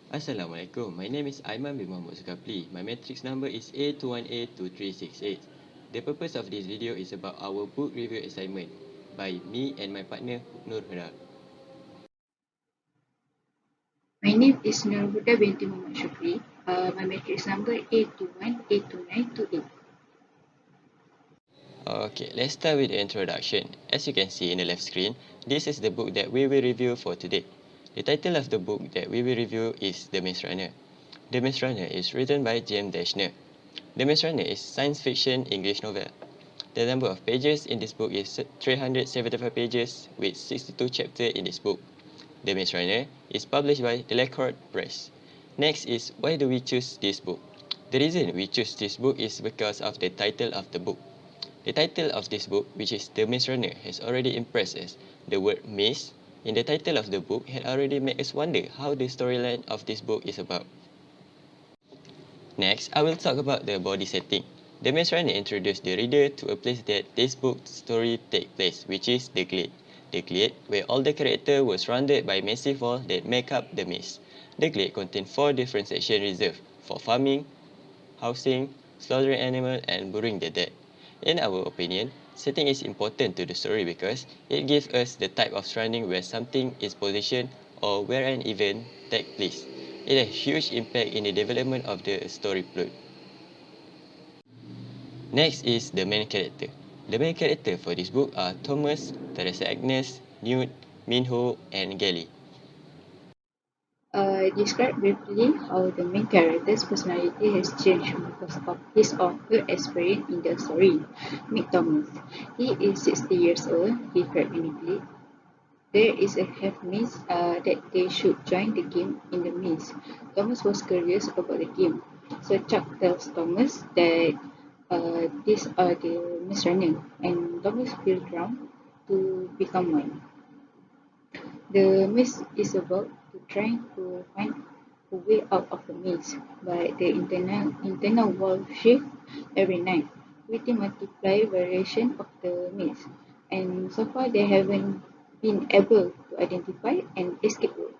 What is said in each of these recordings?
Assalamualaikum. My name is Aiman bin Mohd Zulkaple. My matrix number is A21A2368. The purpose of this video is about our book review assignment by me and my partner NURHUDA. My name is NURHUDA binti SHUKRI. My matrix number A21A2928. Okay, let's start with the introduction. As you can see in the left screen, this is the book that we will review for today. The title of the book that we will review is The Maze Runner. The Maze Runner is written by James Dashner. The Maze Runner is science fiction English novel. The number of pages in this book is 375 pages with 62 chapters in this book. The Maze Runner is published by the Lacroix Press. Next is why do we choose this book? The reason we choose this book is because of the title of the book. The title of this book, which is The Maze Runner, has already impressed us. The word maze in the title of the book had already made us wonder how the storyline of this book is about. Next, I will talk about the body setting. The Maze Runner introduced the reader to a place that this book's story takes place, which is the Glade. The Glade, where all the characters were surrounded by massive walls that make up the maze. The Glade contains 4 different sections reserved for farming, housing, slaughtering animals, and burying the dead. In our opinion, setting is important to the story because it gives us the type of surrounding where something is positioned or where an event takes place. It has huge impact in the development of the story plot. Next is the main character. The main character for this book are Thomas, Teresa Agnes, Newt, Minho, and Gally. Describe briefly how the main character's personality has changed because of his or her experience in the story. Meet Thomas. He is 60 years old. He trapped in a glade. There is a half maze that they should join the game in the maze. Thomas was curious about the game, so Chuck tells Thomas that these are the maze runner, and Thomas feels drawn to become one. The maze is about to trying to find a way out of the maze, but the internal wall shift every night, with the multiply variation of the maze, and so far they haven't been able to identify an escape route.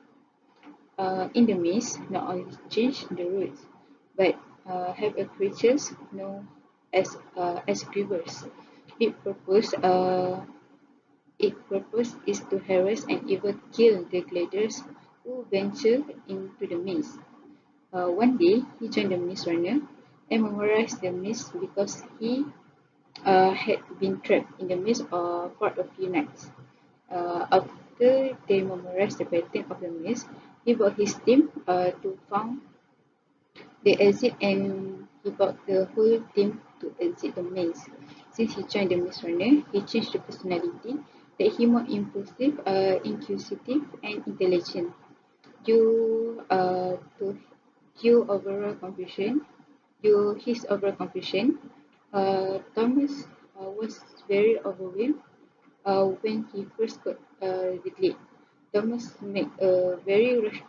In the maze, not only change the routes, but have a creatures known as grievers. Its purpose its purpose is to harass and even kill the gliders who venture into the maze. One day, he joined the maze runner and memorized the maze because he had been trapped in the maze for a few nights. After they memorized the pattern of the maze, he brought his team to find the exit and he brought the whole team to exit the maze. Since he joined the maze runner, he changed the personality that he more impulsive, inquisitive, and intelligent. Due to due overall confusion, due his overall confusion, Thomas was very overwhelmed when he first got the glade. Thomas made a very rash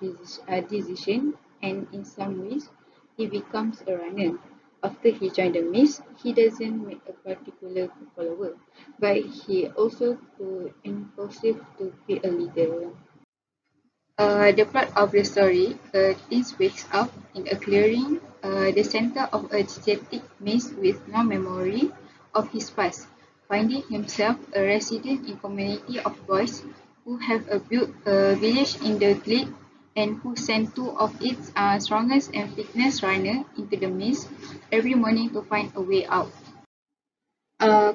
decision, and in some ways, he becomes a runner. After he joined the maze, he doesn't make a particular follower, but he also too impulsive to be a leader. The plot of the story, teen wakes up in a clearing, the center of a gigantic maze with no memory of his past, finding himself a resident in community of boys who have built a village in the glade and who send two of its strongest and fitness runners into the maze every morning to find a way out.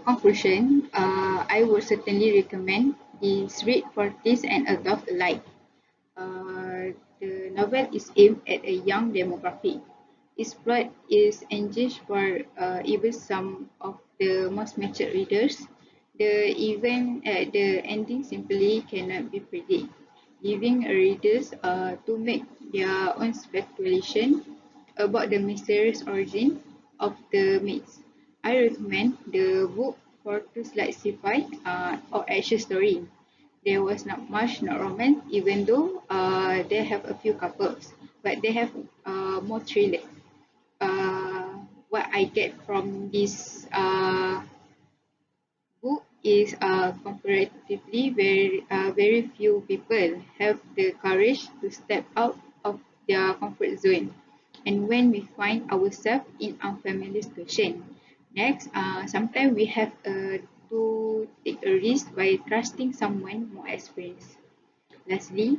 Conclusion, I would certainly recommend this read for teens and adults alike. The novel is aimed at a young demographic. Its plot is engaged for even some of the most mature readers. The ending simply cannot be predicted, leaving readers to make their own speculation about the mysterious origin of the myths. I recommend the book for tools like sci-fi or action story. There was not much not romance, even though they have a few couples, but they have more thriller. What I get from this book is comparatively very few people have the courage to step out of their comfort zone, and when we find ourselves in unfamiliar situation. Next, sometimes we have to take a risk by trusting someone more experienced. Lastly,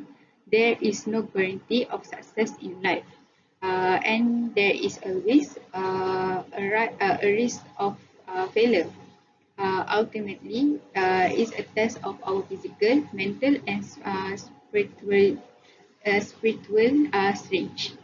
there is no guarantee of success in life, and there is always a risk of failure. Ultimately, is a test of our physical, mental, and spiritual strength.